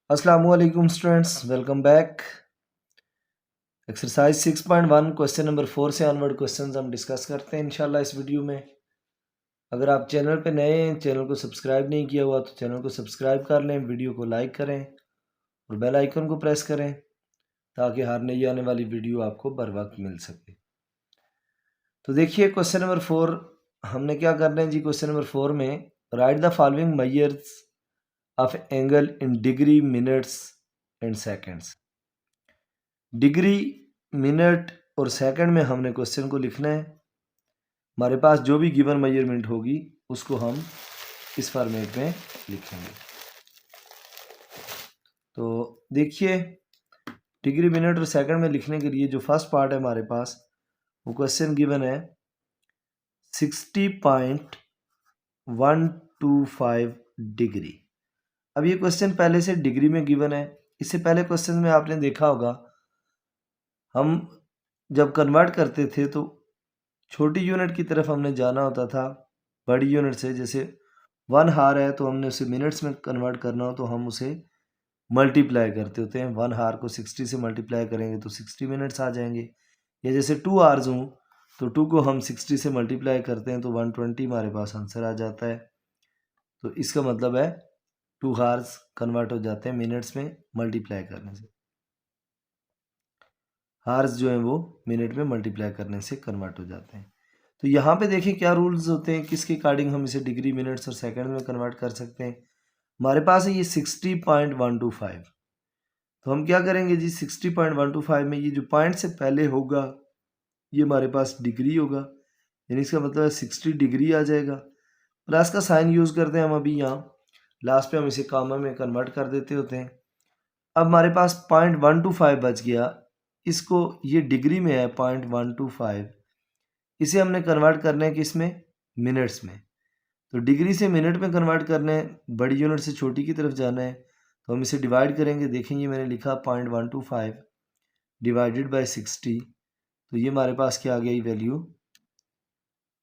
अस्सलामुअलैकुम students, welcome back. Exercise 6.1 question number 4 से onward questions हम डिस्कस करते हैं इंशाल्लाह इस वीडियो में। अगर आप चैनल पे नए हैं, चैनल को सब्सक्राइब नहीं किया हुआ तो चैनल को सब्सक्राइब कर लें, वीडियो को लाइक करें और बेल आइकन को प्रेस करें ताकि हर नई आने वाली वीडियो आपको बर वक्त मिल सके। तो देखिए क्वेश्चन नंबर 4 हमने क्या करना है जी। क्वेश्चन नंबर 4 में right the following measures of angle in degree, minutes and seconds. Degree, minute और सेकंड में हमने क्वेश्चन को लिखना है। हमारे पास जो भी गिवन मेजरमेंट होगी उसको हम इस फॉर्मेट में लिखेंगे। तो देखिए डिग्री, मिनट और सेकंड में लिखने के लिए जो फर्स्ट पार्ट है हमारे पास वो क्वेश्चन गिवन है 60.125 डिग्री। अब ये क्वेश्चन पहले से डिग्री में गिवन है। इससे पहले क्वेश्चन में आपने देखा होगा हम जब कन्वर्ट करते थे तो छोटी यूनिट की तरफ हमने जाना होता था बड़ी यूनिट से। जैसे 1 हार है तो हमने उसे मिनट्स में कन्वर्ट करना हो तो हम उसे मल्टीप्लाई करते होते हैं। 1 हार को 60 से मल्टीप्लाई करेंगे तो 60 मिनट्स आ जाएंगे। या जैसे 2 आवर्स हूँ तो 2 को हम 60 से मल्टीप्लाई करते हैं तो 120 हमारे पास आंसर आ जाता है। तो इसका मतलब है 2 हार्स कन्वर्ट हो जाते हैं मिनट्स में मल्टीप्लाई करने से। हार्स जो हैं वो मिनट में मल्टीप्लाई करने से कन्वर्ट हो जाते हैं। तो यहाँ पे देखिए क्या रूल्स होते हैं, किसके अकॉर्डिंग हम इसे डिग्री, मिनट्स और सेकंड में कन्वर्ट कर सकते हैं। हमारे पास है ये 60.125। तो हम क्या करेंगे जी, 60.125 में ये जो पॉइंट से पहले होगा ये हमारे पास डिग्री होगा, यानी इसका मतलब है 60 डिग्री आ जाएगा। प्लस का साइन यूज़ करते हैं हम अभी यहाँ लास्ट पे, हम इसे कामा में कन्वर्ट कर देते होते हैं। अब हमारे पास 0.125 बच गया, इसको ये डिग्री में है 0.125, इसे हमने कन्वर्ट करना है किसमें, मिनट्स में। तो डिग्री से मिनट में कन्वर्ट करना है, बड़ी यूनिट से छोटी की तरफ जाना है तो हम इसे डिवाइड करेंगे। देखेंगे मैंने लिखा 0.125 डिवाइडेड बाय 60, तो ये हमारे पास क्या आ गई वैल्यू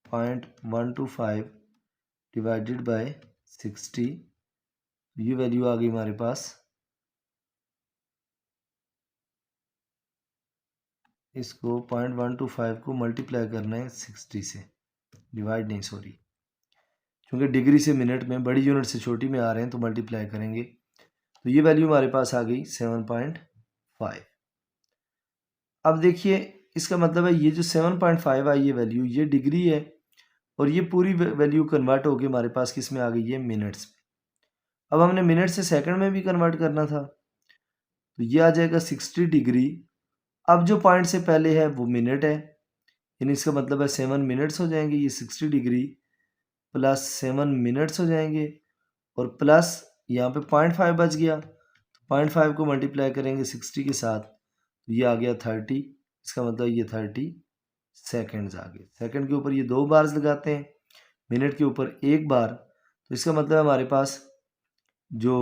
0.125 डिवाइडेड बाय 60, ये वैल्यू आ गई हमारे पास। इसको 0.125 को मल्टीप्लाई करना है 60 से, डिवाइड नहीं सॉरी, क्योंकि डिग्री से मिनट में बड़ी यूनिट से छोटी में आ रहे हैं तो मल्टीप्लाई करेंगे। तो ये वैल्यू हमारे पास आ गई 7.5। अब देखिए इसका मतलब है ये जो 7.5 आई ये वैल्यू, ये डिग्री है और ये पूरी वैल्यू कन्वर्ट होकर हमारे पास किस में आ गई है, मिनट्स में। अब हमने मिनट से सेकंड में भी कन्वर्ट करना था तो ये आ जाएगा 60 डिग्री। अब जो पॉइंट से पहले है वो मिनट है, यानी इसका मतलब है 7 मिनट्स हो जाएंगे। ये 60 डिग्री प्लस 7 मिनट्स हो जाएंगे और प्लस यहाँ पे 0.5 बच गया, तो 0.5 को मल्टीप्लाई करेंगे 60 के साथ तो ये आ गया 30। इसका मतलब ये 30 सेकेंड्स आ गए। सेकेंड के ऊपर ये 2 बार्स लगाते हैं, मिनट के ऊपर 1 बार, तो इसका मतलब हमारे पास जो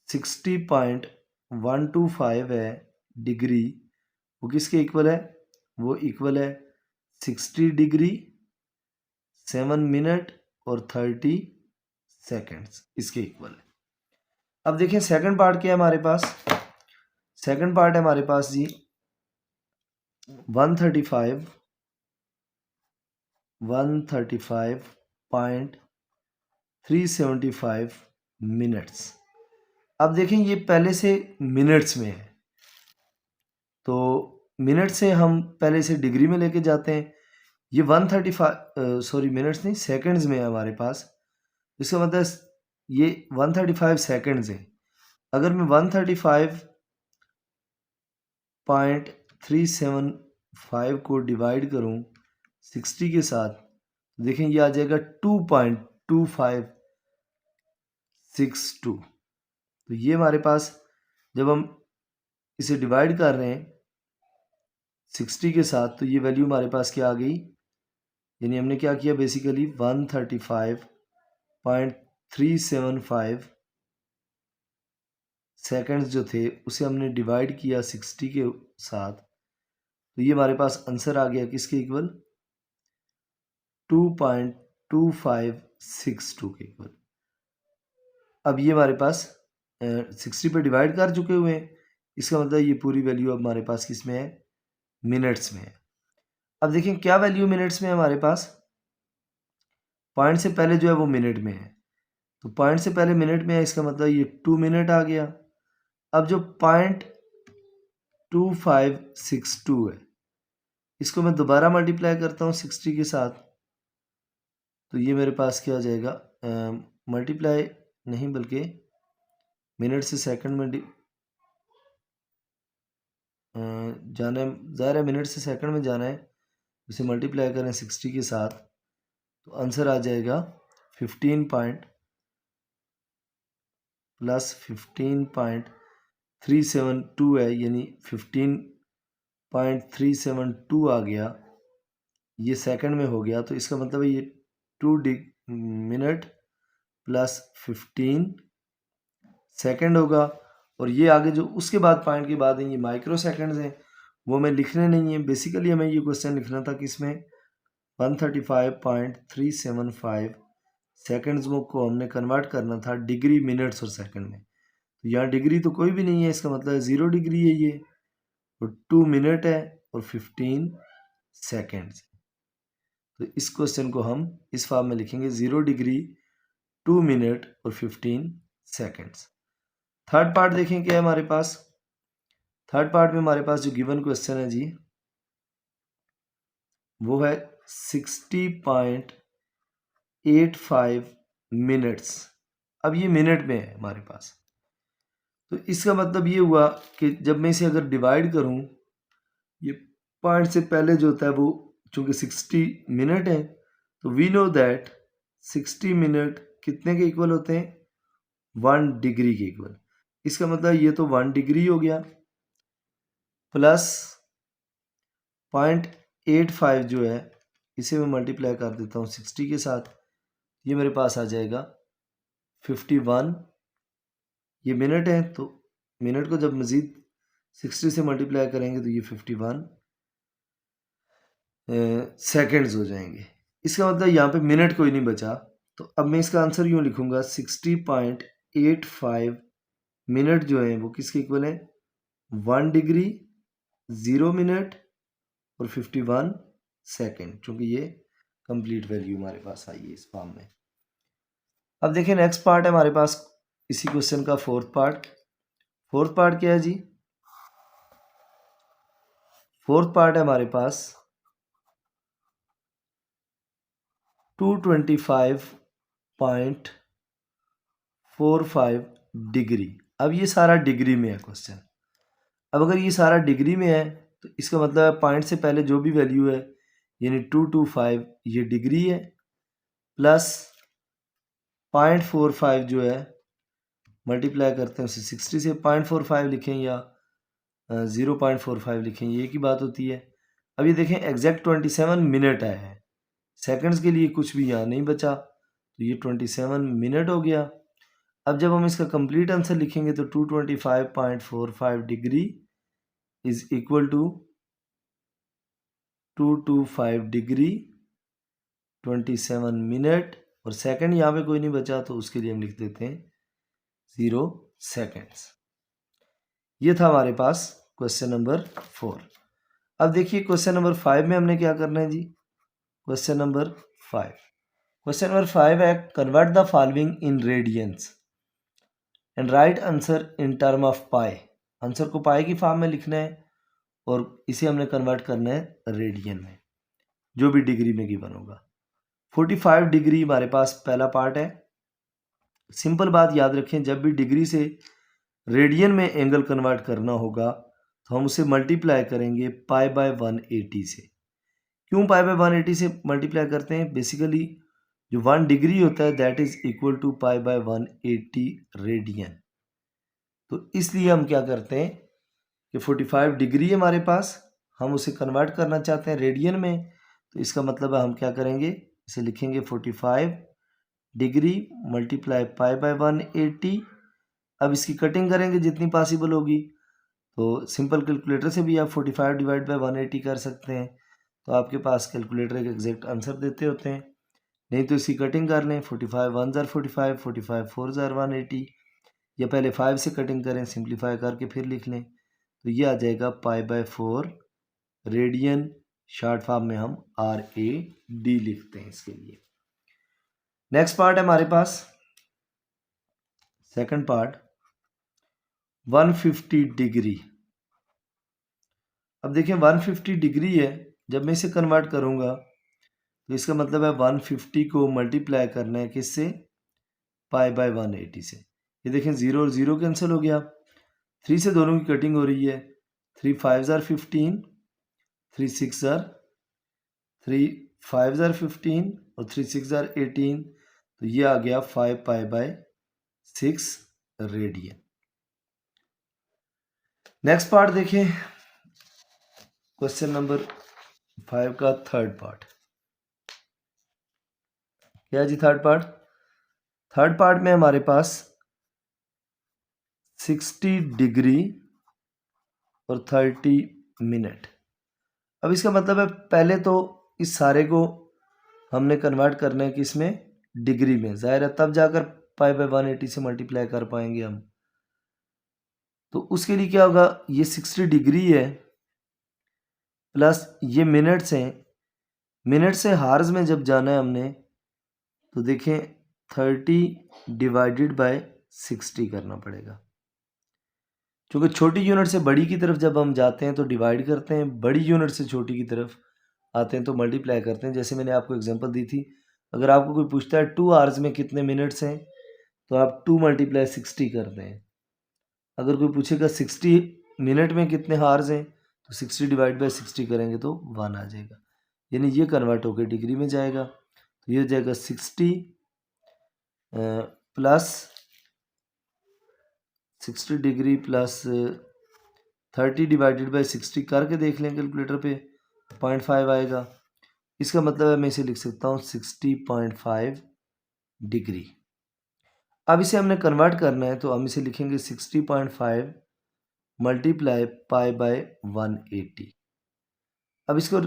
60.125 है डिग्री वो किसके इक्वल है, वो इक्वल है 60 डिग्री, 7 मिनट और 30 सेकेंड्स, इसके इक्वल है। अब देखिए सेकंड पार्ट क्या है हमारे पास। सेकंड पार्ट है हमारे पास जी 135.375 मिनट्स। अब देखें ये पहले से मिनट्स में है तो मिनट से हम पहले से डिग्री में लेके जाते हैं। ये 135 सॉरी मिनट्स नहीं सेकंड्स में है हमारे पास, इसका मतलब ये 135 सेकंड्स है। अगर मैं 135.375 को डिवाइड करूं 60 के साथ, देखें ये आ जाएगा 2.2562। तो ये हमारे पास जब हम इसे डिवाइड कर रहे हैं 60 के साथ तो ये वैल्यू हमारे पास क्या आ गई, यानी हमने क्या किया बेसिकली 135.375 सेकंड्स जो थे उसे हमने डिवाइड किया 60 के साथ, तो ये हमारे पास आंसर आ गया किसके इक्वल, 2.2562 के इक्वल। अब ये हमारे पास 60 पे डिवाइड कर चुके हुए हैं। इसका मतलब ये पूरी वैल्यू अब हमारे पास किस में है, मिनट्स में है। अब देखें क्या वैल्यू मिनट्स में है हमारे पास, पॉइंट से पहले जो है वो मिनट में है, तो पॉइंट से पहले मिनट में है, इसका मतलब ये 2 मिनट आ गया। अब जो 0.2562 है, इसको मैं दोबारा मल्टीप्लाई करता हूँ 60 के साथ, तो ये मेरे पास क्या आ जाएगा, मल्टीप्लाई नहीं बल्कि मिनट से सेकंड में जाना है, ज़ाहिर है मिनट से सेकंड में जाना है, उसे मल्टीप्लाई करें 60 के साथ, तो आंसर आ जाएगा 15 प्लस 15.372 है, यानी 15.372 आ गया, ये सेकंड में हो गया। तो इसका मतलब है ये 2 मिनट प्लस 15 सेकंड होगा। और ये आगे जो उसके बाद पॉइंट के बाद हैं ये माइक्रो सेकंड्स हैं, वो मैं लिखने नहीं है। बेसिकली हमें ये क्वेश्चन लिखना था कि इसमें 135.375 सेकंड्स को हमने कन्वर्ट करना था डिग्री, मिनट्स और सेकंड में। तो यहाँ डिग्री तो कोई भी नहीं है, इसका मतलब 0 डिग्री है ये, और 2 मिनट है और 15 सेकेंड्स। तो इस क्वेश्चन को हम इस फॉर्म में लिखेंगे 0 डिग्री, 2 मिनट और 15 सेकेंड्स। थर्ड पार्ट देखें क्या है हमारे पास। थर्ड पार्ट में हमारे पास जो गिवन क्वेश्चन है जी, वो है 60.85 मिनट्स। अब ये मिनट में है हमारे पास, तो इसका मतलब ये हुआ कि जब मैं इसे अगर डिवाइड करूं, ये पॉइंट से पहले जो होता है वो चूंकि 60 मिनट है, तो वी नो दैट 60 मिनट कितने के इक्वल होते हैं, 1 डिग्री के इक्वल। इसका मतलब ये तो 1 डिग्री हो गया, प्लस 0.85 जो है इसे मैं मल्टीप्लाई कर देता हूँ 60 के साथ, ये मेरे पास आ जाएगा 51। ये मिनट है, तो मिनट को जब मज़ीद 60 से मल्टीप्लाई करेंगे तो ये 51 सेकेंड्स हो जाएंगे। इसका मतलब यहाँ पे मिनट कोई नहीं बचा, तो अब मैं इसका आंसर यूँ लिखूँगा 60.85 मिनट जो है वो किसके इक्वल है, 1 डिग्री, 0 मिनट और 51 सेकेंड, चूँकि ये कंप्लीट वैल्यू हमारे पास आई है इस फॉर्म में। अब देखिए नेक्स्ट पार्ट है हमारे पास इसी क्वेश्चन का फोर्थ पार्ट। फोर्थ पार्ट क्या है जी, फोर्थ पार्ट है हमारे पास 225.45 डिग्री। अब ये सारा डिग्री में है क्वेश्चन। अब अगर ये सारा डिग्री में है तो इसका मतलब है पॉइंट से पहले जो भी वैल्यू है यानी 225 ये डिग्री है, प्लस 0.45 जो है मल्टीप्लाई करते हैं उसे 60 से, 0.45 लिखें या 0.45 लिखें, ये की बात होती है। अब ये देखें एग्जैक्ट 27 मिनट आया है, सेकंड्स के लिए कुछ भी यहाँ नहीं बचा, तो ये 27 मिनट हो गया। अब जब हम इसका कंप्लीट आंसर लिखेंगे तो 225.45 degree is equal to 225 degree 27 minute, और सेकंड यहाँ पे कोई नहीं बचा तो उसके लिए हम लिख देते हैं 0 सेकेंड्स। ये था हमारे पास क्वेश्चन नंबर 4। अब देखिए क्वेश्चन नंबर 5 में हमने क्या करना है जी, क्वेश्चन नंबर 5। क्वेश्चन नंबर 5 है convert the following in radiance and right answer in term of pi. Answer को पाई की फॉर्म में लिखना है और इसे हमने कन्वर्ट करना है रेडियन में, जो भी डिग्री में गिवन होगा। 45 डिग्री हमारे पास पहला पार्ट है। सिंपल बात याद रखें, जब भी डिग्री से रेडियन में एंगल कन्वर्ट करना होगा तो हम उसे मल्टीप्लाई करेंगे पाई बाय 180 से। क्यों पाई बाय 180 से मल्टीप्लाई करते हैं, बेसिकली जो 1 डिग्री होता है that is equal to pi by 180 radian. तो इसलिए हम क्या करते हैं कि 45 डिग्री है हमारे पास, हम उसे कन्वर्ट करना चाहते हैं रेडियन में, तो इसका मतलब है हम क्या करेंगे, इसे लिखेंगे 45 डिग्री मल्टीप्लाई पाई बाय 180। अब इसकी कटिंग करेंगे जितनी पॉसिबल होगी, तो सिंपल कैलकुलेटर से भी आप 45 डिवाइड बाय 180 कर सकते हैं, तो आपके पास कैलकुलेटर एक एग्जैक्ट आंसर देते होते हैं। नहीं तो इसकी कटिंग कर लें, 45 1 ज़ार 45, 45 4 ज़ार 180, या पहले 5 से कटिंग करें, सिंप्लीफाई करके फिर लिख लें, तो ये आ जाएगा π/4 रेडियन। शॉर्ट फॉर्म में हम RAD लिखते हैं इसके लिए। नेक्स्ट पार्ट है हमारे पास सेकंड पार्ट 150 डिग्री। अब देखिए 150 डिग्री है, जब मैं इसे कन्वर्ट करूंगा तो इसका मतलब है 150 को मल्टीप्लाई करना है किससे, π/180 से। ये देखें 0 और 0 कैंसिल हो गया, 3 से दोनों की कटिंग हो रही है, 3 5 are 15, 3 6 are 3 5 are 15 और 3 6 are 18, तो ये आ गया 5π/6 रेडियन। नेक्स्ट पार्ट देखें, क्वेश्चन नंबर 5 का थर्ड पार्ट। क्या जी थर्ड पार्ट? थर्ड पार्ट में हमारे पास 60 डिग्री और 30 मिनट। अब इसका मतलब है पहले तो इस सारे को हमने कन्वर्ट करना है किसमें, डिग्री में, जाहिर है तब जाकर π/180 से मल्टीप्लाई कर पाएंगे हम। तो उसके लिए क्या होगा, ये 60 डिग्री है प्लस ये मिनट्स हैं, मिनट से हार्स में जब जाना है हमने तो देखें 30 डिवाइडेड बाय 60 करना पड़ेगा, क्योंकि छोटी यूनिट से बड़ी की तरफ जब हम जाते हैं तो डिवाइड करते हैं, बड़ी यूनिट से छोटी की तरफ आते हैं तो मल्टीप्लाई करते हैं। जैसे मैंने आपको एग्जांपल दी थी, अगर आपको कोई पूछता है 2 आवर्स में कितने मिनट्स हैं तो आप 2 × 60 करते हैं। अगर कोई पूछेगा 60 मिनट में कितने हार्स हैं तो 60 डिवाइड बाय 60 करेंगे तो 1 आ जाएगा, यानी ये कन्वर्ट होकर डिग्री में जाएगा। तो ये हो जाएगा 60 plus 60 degree plus 30 divided by 60 करके देख लें कैलकुलेटर पे, 0.5 आएगा। इसका मतलब है मैं इसे लिख सकता हूँ 60.5 डिग्री। अब इसे हमने कन्वर्ट करना है तो हम इसे लिखेंगे 60.5 मल्टीप्लाई π/180। अब इसको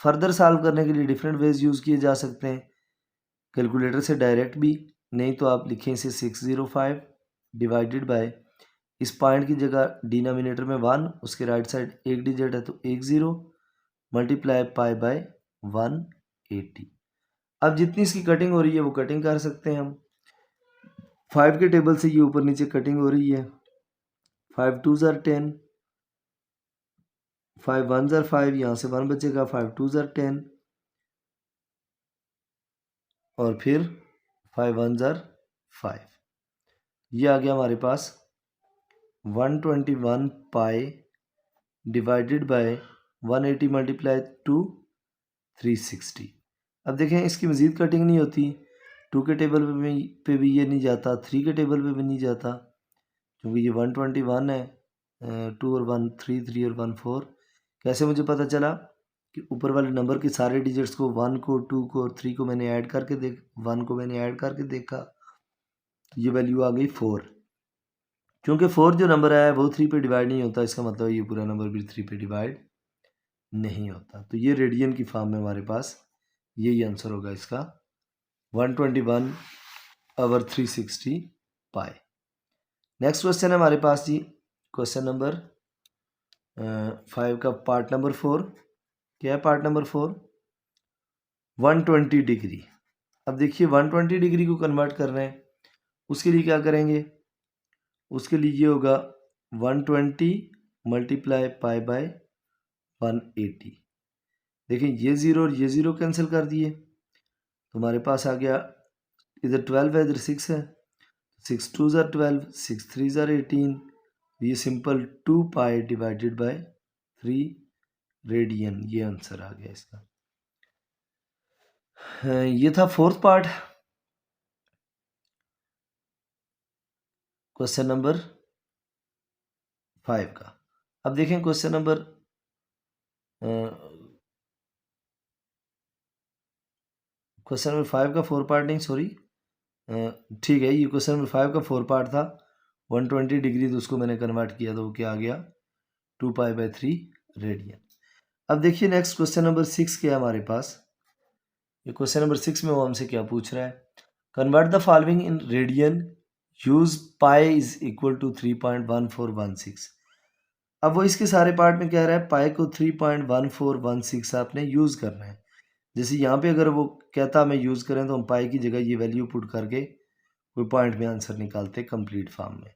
फर्दर सॉल्व करने के लिए डिफरेंट वेज यूज़ किए जा सकते हैं, कैलकुलेटर से डायरेक्ट भी, नहीं तो आप लिखें इसे 605 डिवाइडेड बाय, इस पॉइंट की जगह डिनोमिनेटर में 1, उसके राइट साइड एक डिजिट है तो 10 मल्टीप्लाई π/180। अब जितनी इसकी कटिंग हो रही है वो कटिंग कर सकते हैं हम। 5 के टेबल से ये ऊपर नीचे कटिंग हो रही है, 5 2s are 10, 5 1s are 5, यहाँ से 1 बचेगा, 5 2s are 10 और फिर 5 1s are 5। ये आ गया हमारे पास 121 पाई डिवाइडेड बाय 180 मल्टीप्लाई टू 360। अब देखें इसकी मज़ीद कटिंग नहीं होती, 2 के टेबल पे भी ये नहीं जाता, 3 के टेबल पे भी नहीं जाता, क्योंकि ये 121 है, 2 और 1 3, 3 और 1 4। कैसे मुझे पता चला कि ऊपर वाले नंबर के सारे डिजिट्स को 1 को 2 को और 3 को मैंने ऐड करके 1 को मैंने ऐड करके देखा, तो ये वैल्यू आ गई 4। क्योंकि 4 जो नंबर आया है वो 3 पे डिवाइड नहीं होता, इसका मतलब ये पूरा नंबर भी 3 पे डिवाइड नहीं होता। तो ये रेडियन की फॉर्म में हमारे पास यही आंसर होगा इसका, 121/360 पाई। नेक्स्ट क्वेश्चन है हमारे पास जी, क्वेश्चन नंबर 5 का पार्ट नंबर 4। क्या है पार्ट नंबर 4? 120 डिग्री। अब देखिए 120 डिग्री को कन्वर्ट कर रहे हैं, उसके लिए क्या करेंगे, उसके लिए ये होगा 120 मल्टीप्लाई π/180। देखिए ये 0 और ये 0 कैंसिल कर दिए तो हमारे पास आ गया, इधर 12 है इधर 6 है, 6 2s are 12, 6 3s are 18, ये simple 2 pi divided by 3 radian, ये आंसर आ गया इसका। ये था फोर्थ पार्ट, क्वेश्चन नंबर 5 का। अब देखें क्वेश्चन नंबर क्वेश्चन नंबर 5 का 4 पार्ट नहीं, सॉरी, ठीक है, ये क्वेश्चन नंबर 5 का 4 पार्ट था, 120 डिग्री, तो उसको मैंने कन्वर्ट किया तो वो क्या आ गया, 2π/3 रेडियन। अब देखिए नेक्स्ट क्वेश्चन नंबर 6 क्या है हमारे पास। ये क्वेश्चन नंबर 6 में वो हमसे क्या पूछ रहा है, convert the following in radian use pi is equal to 3.1416। अब वो इसके सारे पार्ट में कह रहा है पाई को 3.1416 आपने यूज़ करना है। जैसे यहाँ पे अगर वो कहता हमें यूज़ करें तो हम पाई की जगह ये वैल्यू पुट करके कोई पॉइंट में आंसर निकालते कंप्लीट फॉर्म में।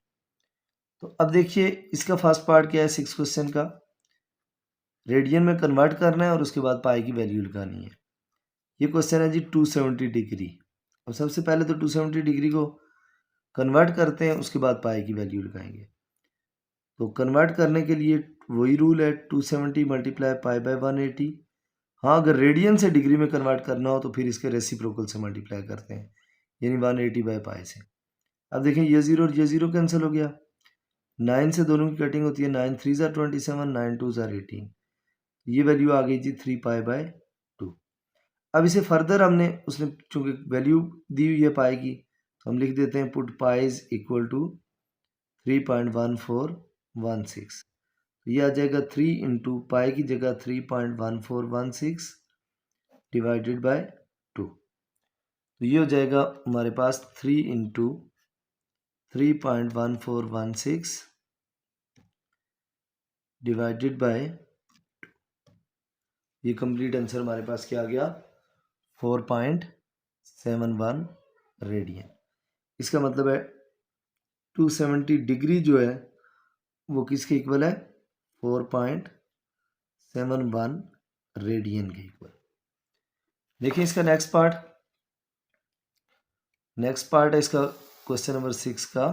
तो अब देखिए इसका फर्स्ट पार्ट क्या है 6 क्वेश्चन का, रेडियन में कन्वर्ट करना है और उसके बाद पाई की वैल्यू लगानी है। ये क्वेश्चन है जी 270 डिग्री। अब सबसे पहले तो 270 डिग्री को कन्वर्ट करते हैं, उसके बाद पाई की वैल्यू लगाएंगे। तो कन्वर्ट करने के लिए वही रूल है 270 मल्टीप्लाई पाई बाय 180। हाँ अगर रेडियन से डिग्री में कन्वर्ट करना हो तो फिर इसके रेसिप्रोकल से मल्टीप्लाई करते हैं, यानी 180 बाय पाई से। अब देखें ये जीरो और ये जीरो कैंसिल हो गया, 9 से दोनों की कटिंग होती है, 9 3 ज़ार 27, 9 2 ज़ार 18। ये वैल्यू आ गई जी 3 पाई बाय 2। अब इसे फर्दर हमने उसने चूंकि वैल्यू दी हुई है पाई की, तो हम लिख देते हैं put pi is equal to 3.1416। तो ये आ जाएगा 3 इंटू पाई की जगह 3.1416 डिवाइडेड बाय 2। तो ये हो जाएगा हमारे पास 3 इंटू 3.1416 डिवाइडेड बाय, ये कंप्लीट आंसर हमारे पास क्या आ गया 4.71 रेडियन। इसका मतलब है 270 डिग्री जो है वो किसके इक्वल है 4.71 रेडियन के इक्वल। देखिए इसका नेक्स्ट पार्ट है इसका क्वेश्चन नंबर 6 का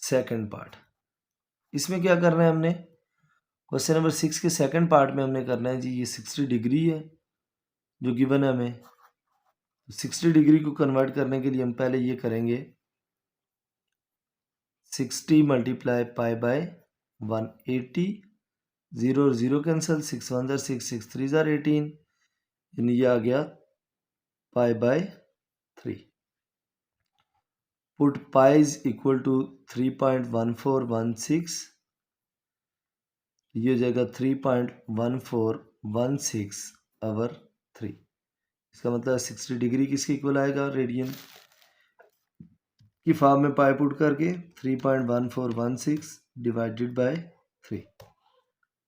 सेकंड पार्ट। इसमें क्या करना है हमने, क्वेश्चन नंबर 6 के सेकंड पार्ट में हमने करना है जी ये 60 डिग्री है जो गिवन है हमें। 60 डिग्री को कन्वर्ट करने के लिए हम पहले ये करेंगे 60 मल्टीप्लाई पाई बाय 180, 0 और 0 कैंसिल, 6 1 ज़ार 6, 6 3 ज़ार 18, यानी ये आ गया pi by 3। Put pi is equal to 3.1416, ये हो जाएगा 3.1416 ओवर 3। इसका मतलब 60 डिग्री किसके इक्वल आएगा रेडियन की फॉर्म में पाई पुट करके 3.1416 डिवाइडेड बाय 3,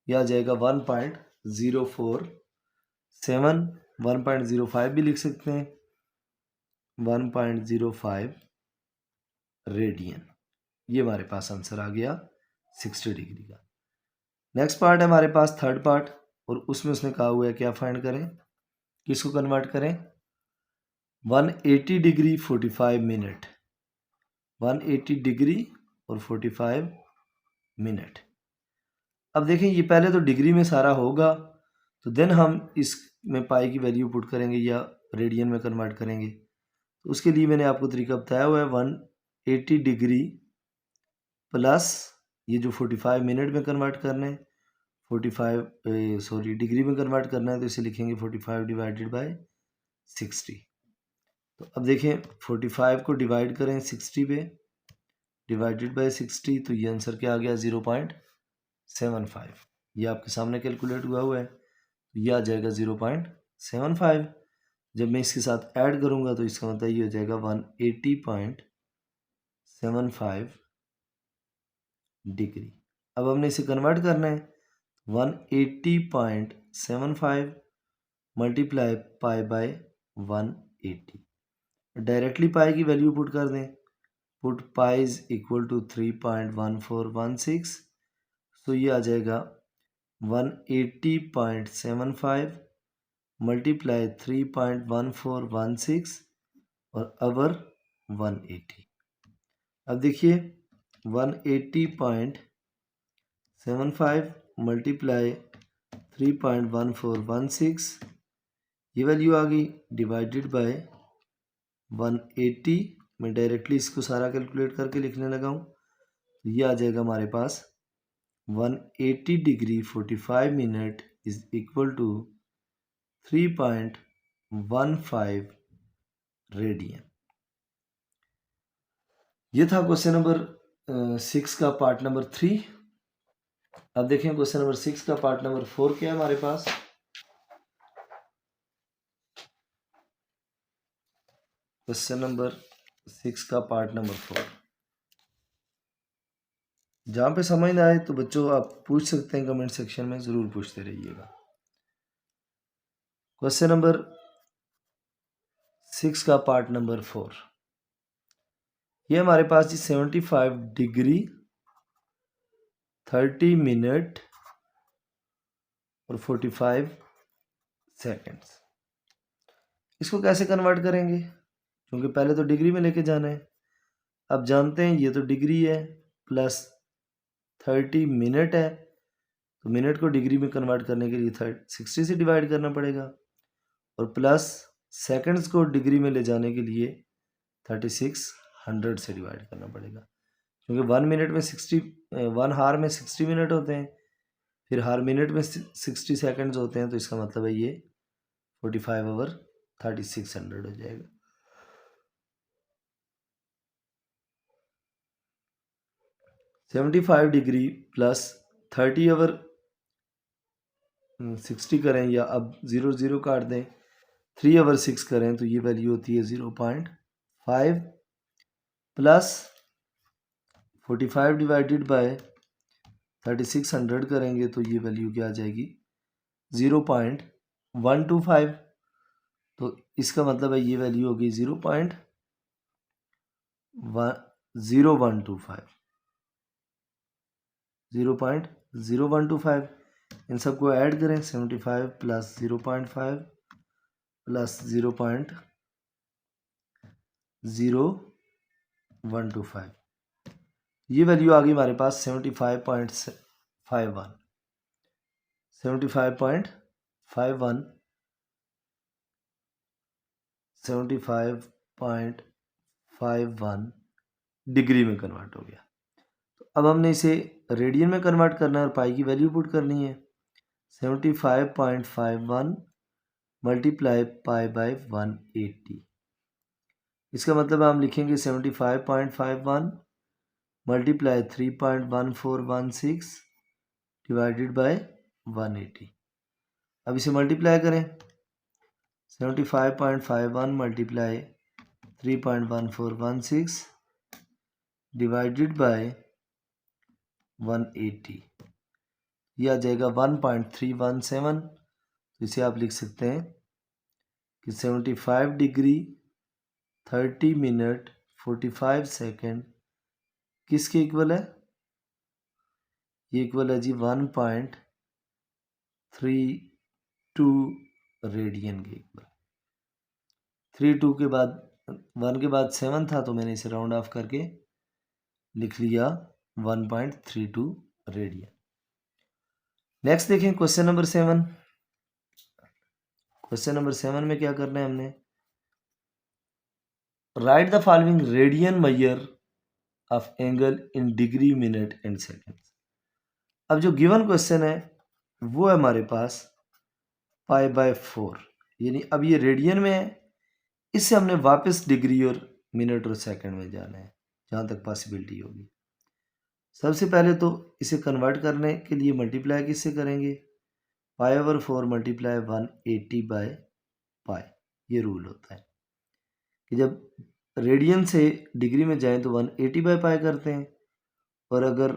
यह आ जाएगा 1.047, 1.05 भी लिख सकते हैं, 1.05 रेडियन। ये हमारे पास आंसर आ गया 60 डिग्री का। नेक्स्ट पार्ट है हमारे पास थर्ड पार्ट, और उसमें उसने कहा हुआ है क्या फाइंड करें, किसको कन्वर्ट करें 180 डिग्री 45 मिनट, 180 डिग्री और 45 मिनट। अब देखें ये पहले तो डिग्री में सारा होगा, तो देन हम इसमें पाई की वैल्यू पुट करेंगे या रेडियन में कन्वर्ट करेंगे। तो उसके लिए मैंने आपको तरीका बताया हुआ है 180 डिग्री प्लस ये जो 45 मिनट में कन्वर्ट करना है, 45 डिग्री में कन्वर्ट करना है, तो इसे लिखेंगे 45 डिवाइडेड बाय 60। तो अब देखें 45 को डिवाइड करें 60 पे, डिवाइडेड बाय 60, तो ये आंसर क्या आ गया 0.75। ये आपके सामने कैलकुलेट हुआ है, तो ये आ जाएगा 0.75। जब मैं इसके साथ ऐड करूंगा तो इसका मतलब ये हो जाएगा 180.75 डिग्री। अब हमने इसे कन्वर्ट करना है, 180.75 multiply pi by 180, directly pi की वैल्यू पुट कर दें, put pi is equal to 3.1416, तो ये आ जाएगा 180.75 मल्टीप्लाई 3.1416 और अवर 180। अब देखिए 180.75 मल्टीप्लाई 3.1416, ये वैल्यू आ गई, डिवाइडेड बाय 180। मैं डायरेक्टली इसको सारा कैलकुलेट करके लिखने लगा हूँ, तो ये आ जाएगा हमारे पास 180 degree 45 minute is equal to 3.15 radian. ये था क्वेश्चन नंबर 6 का पार्ट नंबर 3। अब देखें क्वेश्चन नंबर 6 का पार्ट नंबर 4 क्या है हमारे पास। क्वेश्चन नंबर 6 का पार्ट नंबर 4। जहाँ पे समझ ना आए तो बच्चों आप पूछ सकते हैं कमेंट सेक्शन में, ज़रूर पूछते रहिएगा। क्वेश्चन नंबर 6 का पार्ट नंबर 4। ये हमारे पास जी 75 डिग्री 30 मिनट और 45 सेकेंड्स। इसको कैसे कन्वर्ट करेंगे, क्योंकि पहले तो डिग्री में लेके जाना है। अब जानते हैं ये तो डिग्री है प्लस 30 मिनट है, तो मिनट को डिग्री में कन्वर्ट करने के लिए 60 से डिवाइड करना पड़ेगा, और प्लस सेकंड्स को डिग्री में ले जाने के लिए 3600 से डिवाइड करना पड़ेगा, क्योंकि 1 मिनट में 1 हार में 60 मिनट होते हैं, फिर हर मिनट में 60 सेकंड्स होते हैं, तो इसका मतलब है ये 45 ओवर 3600 हो जाएगा। $75 डिग्री प्लस 30 ओवर 60 करें, या अब 0 0 काट दें, 3 ओवर 6 करें तो ये वैल्यू होती है 0.5 प्लस 45 डिवाइडेड बाय 3600 करेंगे तो ये वैल्यू क्या आ जाएगी 0.125। तो इसका मतलब है ये वैल्यू होगी 0.0125। इन सबको ऐड करें, 75 प्लस 0.5 प्लस 0.0125, ये वैल्यू आ गई हमारे पास 75.51 डिग्री में कन्वर्ट हो गया। तो अब हमने इसे रेडियन में कन्वर्ट करना है और पाई की वैल्यू पुट करनी है। 75.51 मल्टीप्लाई पाई बाय 180। इसका मतलब हम लिखेंगे 75.51 मल्टीप्लाई 3.1416 डिवाइडेड बाय 180। अब इसे मल्टीप्लाई करें, 75.51 मल्टीप्लाई 3.1416 डिवाइडेड बाय 180, यह आ जाएगा 1.317। तो इसे आप लिख सकते हैं कि 75 डिग्री 30 मिनट 45 सेकेंड किसके इक्वल है, ये इक्वल है जी 1.32 रेडियन के इक्वल। 32 के बाद 1 के बाद 7 था, तो मैंने इसे राउंड ऑफ करके लिख लिया 1.32 रेडियन। नेक्स्ट देखें क्वेश्चन नंबर 7। क्वेश्चन नंबर 7 में क्या करना है हमने, right the following radian measure of angle in degree minute and seconds. अब जो गिवन क्वेश्चन है वो है हमारे पास पाई बाय 4, यानी अब ये रेडियन में है, इससे हमने वापस डिग्री और मिनट और सेकंड में जाना है जहाँ तक पॉसिबिलिटी होगी। सबसे पहले तो इसे कन्वर्ट करने के लिए मल्टीप्लाई किससे करेंगे, pi over 4 multiply 180 by pi. ये रूल होता है कि जब रेडियन से डिग्री में जाएं तो 180 बाय पाई करते हैं, और अगर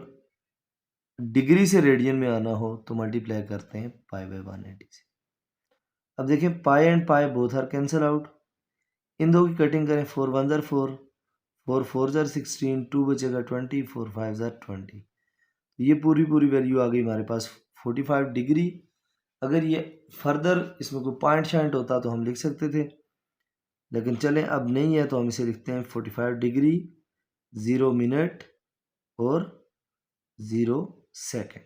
डिग्री से रेडियन में आना हो तो मल्टीप्लाई करते हैं पाई बाय 180 से। अब देखें pi and pi both are cancel out, इन दो की कटिंग करें, 4 1 ज़र 4, 4 4 ज़र 16, 2 बचेगा 20, 4 5 ज़र 20। ये पूरी वैल्यू आ गई हमारे पास 45 डिग्री। अगर ये फर्दर इसमें कोई पॉइंट शाइंट होता तो हम लिख सकते थे, लेकिन चलें अब नहीं है तो हम इसे लिखते हैं 45 डिग्री 0 मिनट और 0 सेकेंड।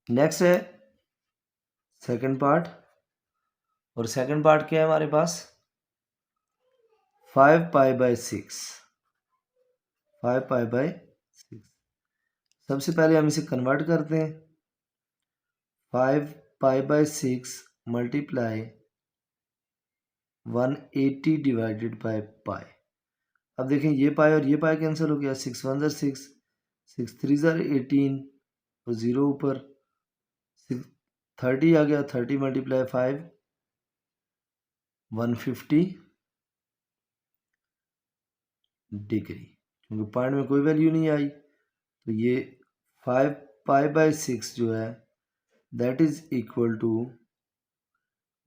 नेक्स्ट है सेकंड पार्ट, और सेकंड पार्ट क्या है हमारे पास 5 पाई बाय 6। 5 पाई बाय 6, सबसे पहले हम इसे कन्वर्ट करते हैं, 5 pi by 6 multiply 180 divided by pi. अब देखें ये पाई और ये पाई कैंसिल हो गया, 6 1 ज़र 6, 6 3 ज़र 18 और 0 ऊपर 30 आ गया, 30 मल्टीप्लाई 5 150 डिग्री, क्योंकि पॉइंट में कोई वैल्यू नहीं आई, तो ये 5π/6 जो है that is equal to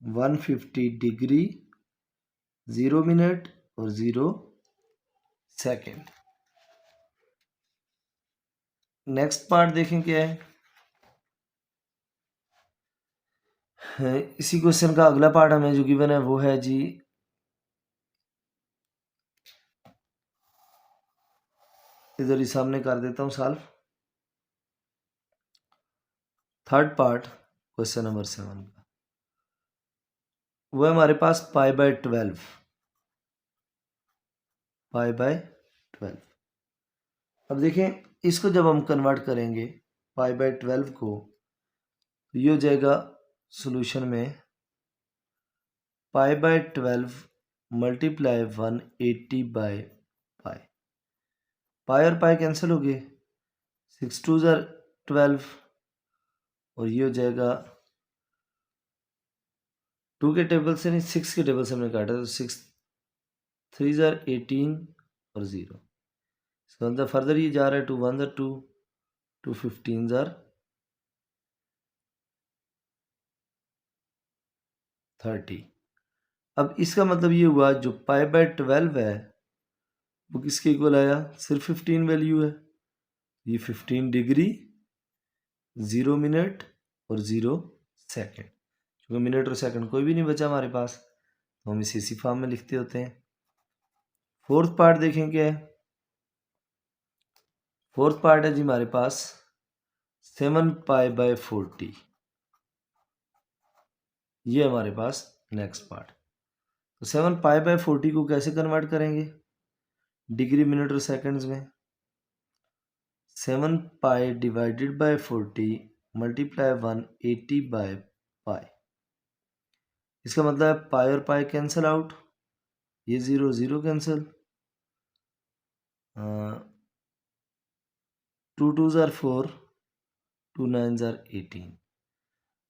150 degree 0 minute और 0 सेकेंड। नेक्स्ट पार्ट देखें क्या है। इसी क्वेश्चन का अगला पार्ट हमें जो गिवन है वो है जी इधर ही सामने कर देता हूं solve. Third part question number 7 का वो है हमारे पास π/12। π/12 अब देखें इसको जब हम कन्वर्ट करेंगे π/12 को, तो ये हो जाएगा सॉल्यूशन में π/12 मल्टीप्लाई 180/π। पाई और पाई कैंसिल हो गए, 6 2 ज़ार 12 और ये हो जाएगा 2 के टेबल से नहीं 6 के टेबल से हमने काटा, तो 6 3 ज़ार 18 और 0। इसका मतलब फर्दर ये जा रहा है 2 1 ज़ार 2 2 15 ज़ार 30। अब इसका मतलब ये हुआ जो π/12 है वो किसके इक्वल आया, सिर्फ 15 वैल्यू है, ये 15 डिग्री 0 मिनट और 0 सेकेंड। क्योंकि मिनट और सेकंड कोई भी नहीं बचा हमारे पास, तो हम इसे इसी फॉर्म में लिखते होते हैं। फोर्थ पार्ट देखें क्या है। फोर्थ पार्ट है जी हमारे पास 7π/40। ये हमारे पास नेक्स्ट पार्ट। तो 7π/40 को कैसे कन्वर्ट करेंगे डिग्री मिनट और सेकंड्स में। 7π डिवाइडेड बाय 40 मल्टीप्लाई 180/π। इसका मतलब है पाई और पाई कैंसिल आउट, ये 0 0 कैंसिल, 2 2 ज़ार 4 2 9 ज़ार 18।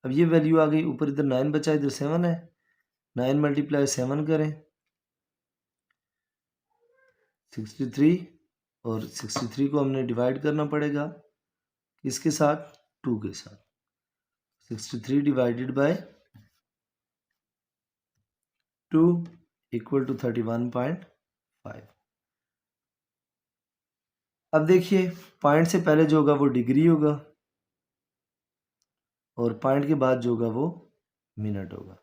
अब ये वैल्यू आ गई, ऊपर इधर 9 बचा इधर 7 है, 9 मल्टीप्लाई 7 करें 63 और 63 को हमने डिवाइड करना पड़ेगा इसके साथ 2 के साथ। 63 डिवाइडेड बाय 2 इक्वल टू 31.5। अब देखिए पॉइंट से पहले जो होगा वो डिग्री होगा और पॉइंट के बाद जो होगा वो मिनट होगा।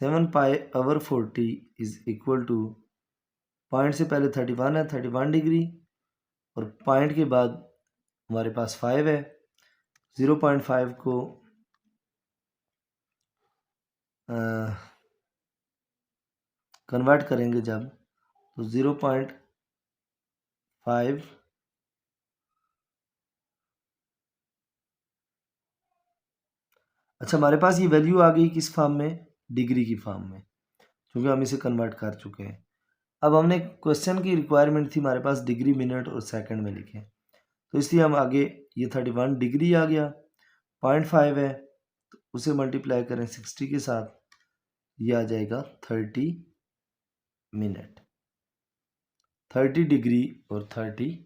7π/40 इज इक्वल टू, पॉइंट से पहले 31 है 31 डिग्री और पॉइंट के बाद हमारे पास 5 है। 0.5 को कन्वर्ट करेंगे जब, तो 0.5 अच्छा हमारे पास ये वैल्यू आ गई किस फॉर्म में, डिग्री की फॉर्म में, क्योंकि हम इसे कन्वर्ट कर चुके हैं। अब हमने क्वेश्चन की रिक्वायरमेंट थी हमारे पास डिग्री मिनट और सेकंड में लिखें, तो इसलिए हम आगे ये 31 डिग्री आ गया, 0.5 है तो उसे मल्टीप्लाई करें 60 के साथ, ये आ जाएगा 30 मिनट। 30 डिग्री और 30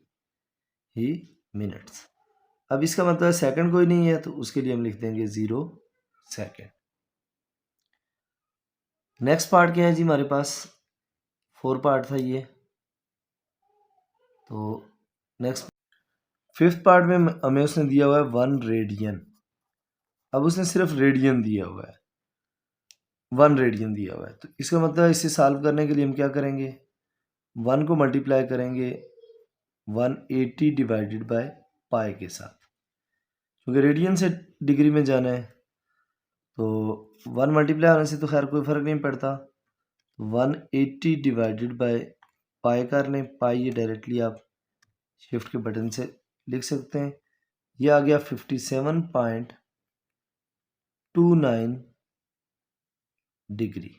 ही मिनट्स। अब इसका मतलब सेकंड कोई नहीं है तो उसके लिए हम लिख देंगे 0 सेकंड। नेक्स्ट पार्ट क्या है जी हमारे पास, 4 पार्ट था ये, तो नेक्स्ट 5th पार्ट में हमें उसने दिया हुआ है 1 रेडियन। अब उसने सिर्फ रेडियन दिया हुआ है, 1 रेडियन दिया हुआ है, तो इसका मतलब इसे सॉल्व करने के लिए हम क्या करेंगे, 1 को मल्टीप्लाई करेंगे 180 डिवाइडेड बाय पाई के साथ, क्योंकि रेडियन से डिग्री में जाना है तो 1 मल्टीप्लाई होने से तो खैर कोई फ़र्क नहीं पड़ता। 180 डिवाइडेड बाय पाई कर लें, पाई ये डायरेक्टली आप शिफ्ट के बटन से लिख सकते हैं, ये आ गया 57.29 डिग्री।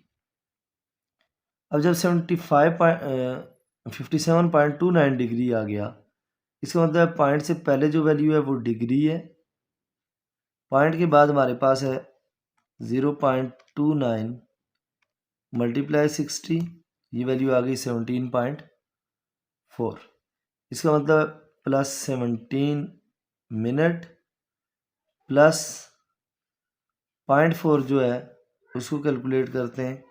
अब जब 57.29 डिग्री आ गया, इसका मतलब पॉइंट से पहले जो वैल्यू है वो डिग्री है, पॉइंट के बाद हमारे पास है 0.29 मल्टीप्लाई 60, ये वैल्यू आ गई 17.5। 4, इसका मतलब प्लस 17 मिनट प्लस 0.4 जो है उसको कैलकुलेट करते हैं,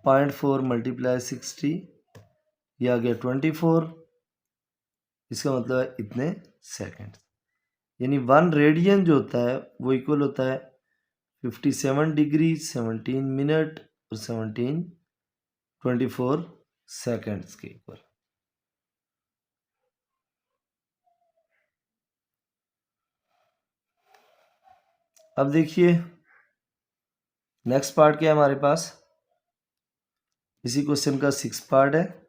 0.4 मल्टीप्लाई 60, ये आ गया 24, इसका मतलब है इतने सेकंड। यानी 1 रेडियन जो होता है वो इक्वल होता है 57 डिग्री 17 मिनट और 24 सेकंड्स के इक्वल। अब देखिए नेक्स्ट पार्ट क्या है हमारे पास, इसी क्वेश्चन का 6 पार्ट है।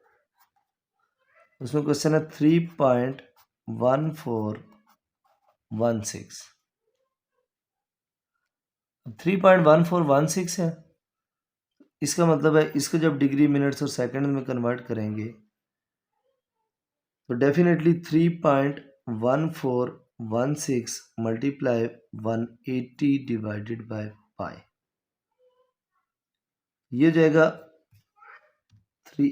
उसमें क्वेश्चन है 3.1416। 3.1416 है, इसका मतलब है इसको जब डिग्री मिनट्स और सेकंड में कन्वर्ट करेंगे तो definitely 3.1416 multiply 180 divided by pi, ये जाएगा 3,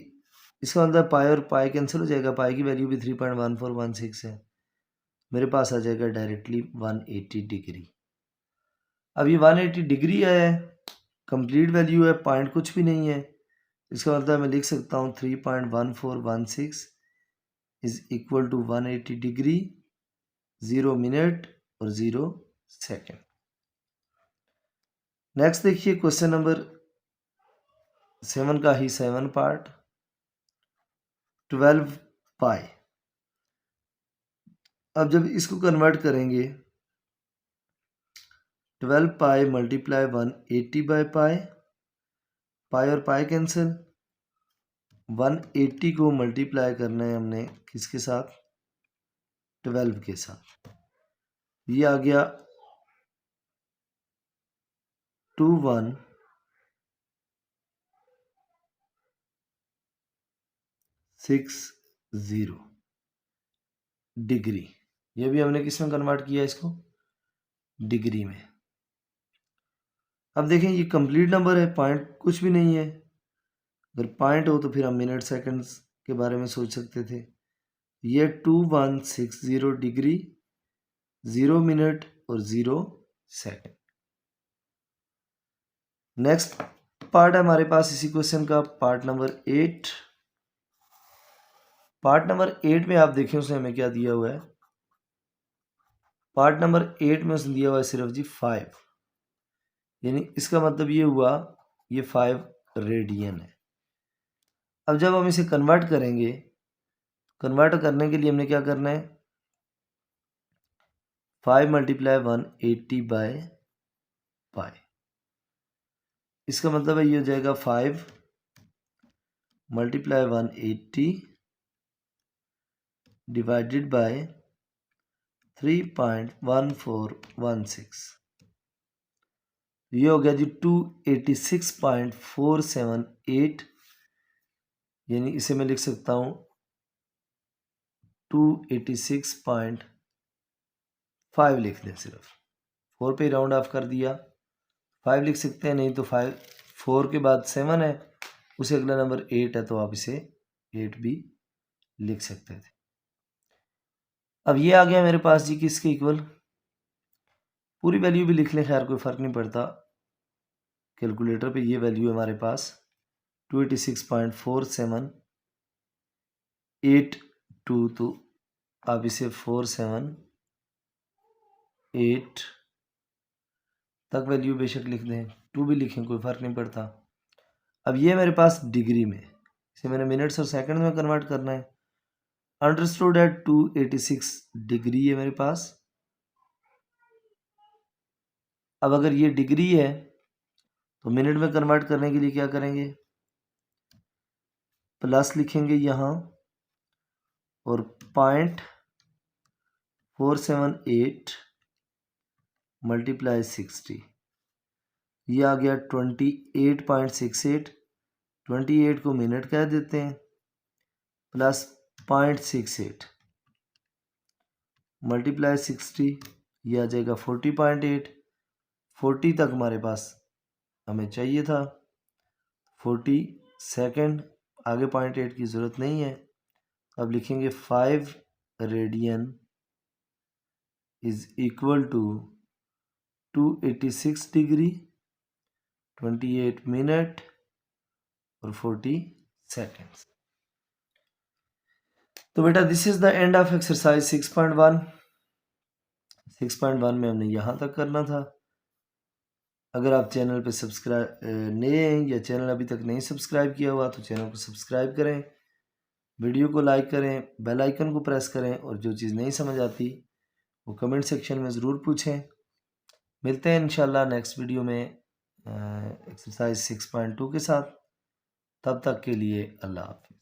इसका मतलब पाई और पाई कैंसिल हो जाएगा, पाई की वैल्यू भी 3.1416 है, मेरे पास आ जाएगा डायरेक्टली 180 डिग्री। अब ये 180 डिग्री है, कंप्लीट वैल्यू है, पॉइंट कुछ भी नहीं है, इसका मतलब मैं लिख सकता हूँ 3.1416 is equal to 180 degree 0 minute और 0 सेकेंड। नेक्स्ट देखिए क्वेश्चन नंबर 7 का ही 7 पार्ट, 12 पाई। अब जब इसको कन्वर्ट करेंगे 12 पाई मल्टीप्लाई 180 बाय पाई, पाई और पाई कैंसिल, 180 को मल्टीप्लाई करना है हमने किसके साथ, 12 के साथ, ये आ गया 2160 डिग्री। ये भी हमने किस में कन्वर्ट किया इसको, डिग्री में। अब देखें ये कंप्लीट नंबर है, पॉइंट कुछ भी नहीं है, अगर पॉइंट हो तो फिर हम मिनट सेकंड्स के बारे में सोच सकते थे। ये 2160 डिग्री 0 मिनट और 0 सेकंड। नेक्स्ट पार्ट है हमारे पास इसी क्वेश्चन का पार्ट नंबर 8। पार्ट नंबर 8 में आप देखें उसने हमें क्या दिया हुआ है, पार्ट नंबर 8 में उसने दिया हुआ है सिर्फ जी 5, यानी इसका मतलब ये हुआ ये 5 रेडियन है। अब जब हम इसे कन्वर्ट करेंगे, कन्वर्ट करने के लिए हमने क्या करना है, 5 मल्टीप्लाई 180 बाय पाई, इसका मतलब है ये हो जाएगा 5 मल्टीप्लाई 180 डिवाइडेड बाय 3.1416, ये हो गया जी 286.478, यानी इसे मैं लिख सकता हूँ 286.5 लिख दें, सिर्फ 4 पे राउंड ऑफ कर दिया, 5 लिख सकते हैं, नहीं तो 5 4 के बाद 7 है, उसे अगला नंबर 8 है तो आप इसे 8 भी लिख सकते थे। अब ये आ गया मेरे पास जी किसके इक्वल, पूरी वैल्यू भी लिख लें, खैर कोई फ़र्क नहीं पड़ता, कैलकुलेटर पे ये वैल्यू है हमारे पास 286.4782, तो आप इसे 478 तक वैल्यू बेशक लिख दें, 2 भी लिखें, कोई फ़र्क नहीं पड़ता। अब ये मेरे पास डिग्री में, इसे मैंने मिनट्स और सेकंड में कन्वर्ट करना है, अंडरस्टूड है 286 डिग्री है मेरे पास। अब अगर ये डिग्री है तो मिनट में कन्वर्ट करने के लिए क्या करेंगे, प्लस लिखेंगे यहाँ और 0.478 मल्टीप्लाई 60, ये आ गया 28.68, 28 को मिनट कह देते हैं, प्लस 0.68 मल्टीप्लाई 60, ये आ जाएगा 40.8, 40 तक हमारे पास हमें चाहिए था, 40 सेकंड, आगे 0.8 की ज़रूरत नहीं है, अब लिखेंगे 5 radian is equal to 286 degree, 28 minute और 40 सेकेंड्स। तो बेटा this is the end of exercise 6.1। 6.1 में हमने यहाँ तक करना था। अगर आप चैनल पे सब्सक्राइब नए हैं या चैनल अभी तक नहीं सब्सक्राइब किया हुआ तो चैनल को सब्सक्राइब करें, वीडियो को लाइक करें, बेल आइकन को प्रेस करें और जो चीज़ नहीं समझ आती वो कमेंट सेक्शन में ज़रूर पूछें। मिलते हैं इंशाल्लाह नेक्स्ट वीडियो में एक्सरसाइज 6.2 के साथ। तब तक के लिए अल्लाह हाफ़िज़।